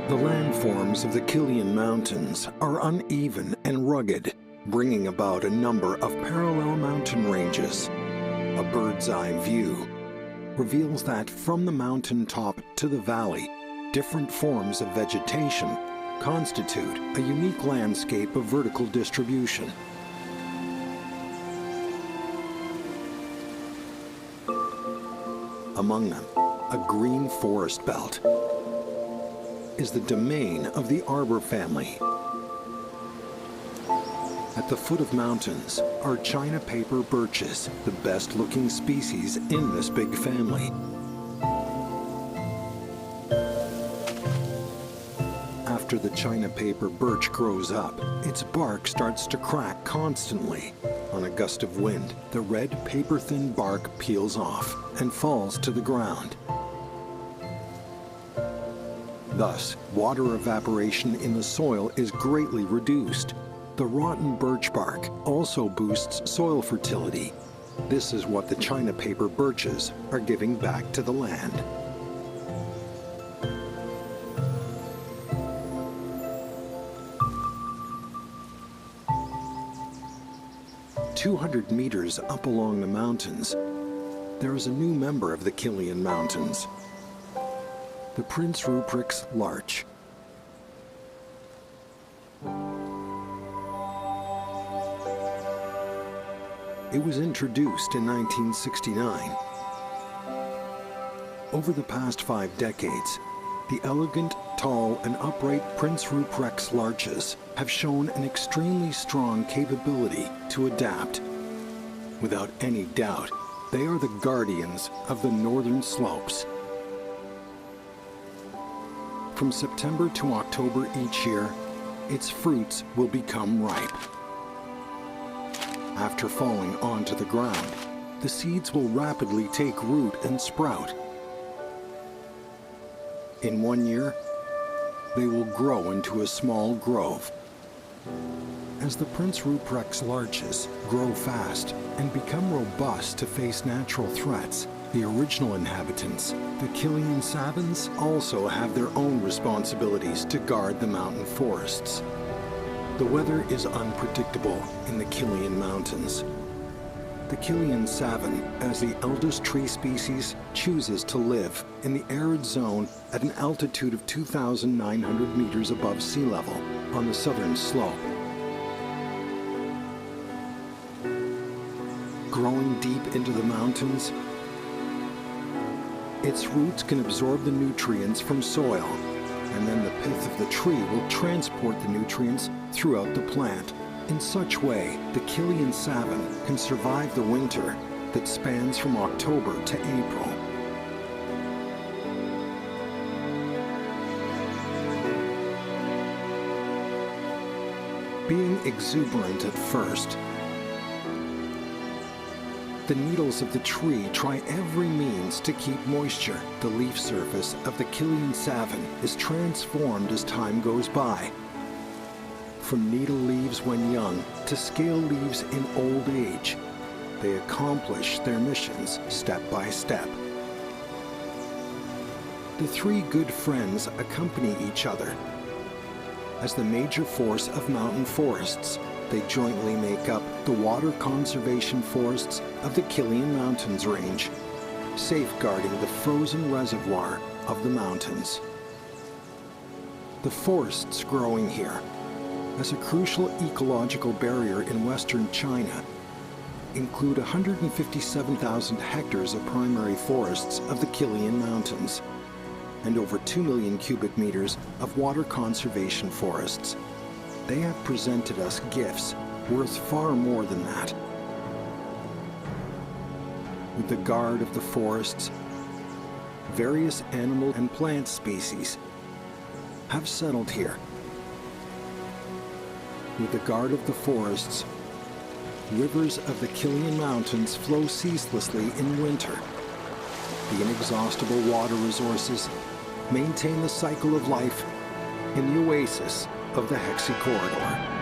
The landforms of the Qilian Mountains are uneven and rugged, bringing about a number of parallel mountain ranges. A bird's-eye view reveals that from the mountain top to the valley, different forms of vegetation constitute a unique landscape of vertical distribution. Among them, a green forest belt is the domain of the arbor family. At the foot of mountains are China paper birches, the best-looking species in this big family. After the China paper birch grows up, its bark starts to crack constantly. On a gust of wind, the red paper-thin bark peels off and falls to the ground. Thus, water evaporation in the soil is greatly reduced. The rotten birch bark also boosts soil fertility. This is what the China paper birches are giving back to the land. "200 meters up along the mountains, there is a new member of the Qilian Mountains, the Prince Ruprecht's larch. It was introduced in 1969. Over the past 5 decades, the elegant, tall, and upright Prince Ruprecht's larches have shown an extremely strong capability to adapt. Without any doubt, they are the guardians of the northern slopes. From September to October each year, its fruits will become ripe. After falling onto the ground, the seeds will rapidly take root and sprout. In 1 year, they will grow into a small grove. As the Prince Ruprecht's larches grow fast and become robust to face natural threats, the original inhabitants, the Qilian savans, also have their own responsibilities to guard the mountain forests. The weather is unpredictable in the Qilian Mountains. The Qilian savan, as the eldest tree species, chooses to live in the arid zone at an altitude of 2,900 meters above sea level on the southern slope. Growing deep into the mountains, its roots can absorb the nutrients from soil, and then the pith of the tree will transport the nutrients throughout the plant. In such way, the Qilian savan can survive the winter that spans from October to April. Being exuberant at first, the needles of the tree try every means to keep moisture. The leaf surface of the Qilian savan is transformed as time goes by. From needle leaves when young to scale leaves in old age, they accomplish their missions step by step. The 3 good friends accompany each other. As the major force of mountain forests, they jointly make up the water conservation forests of the Qilian Mountains range, safeguarding the frozen reservoir of the mountains. The forests growing here, as a crucial ecological barrier in western China, include 157,000 hectares of primary forests of the Qilian Mountains and over 2 million cubic meters of water conservation forests. They have presented us gifts worth far more than that. With the guard of the forests, various animal and plant species have settled here. With the guard of the forests, rivers of the Qilian Mountains flow ceaselessly in winter. The inexhaustible water resources maintain the cycle of life in the oasis of the Hexi Corridor.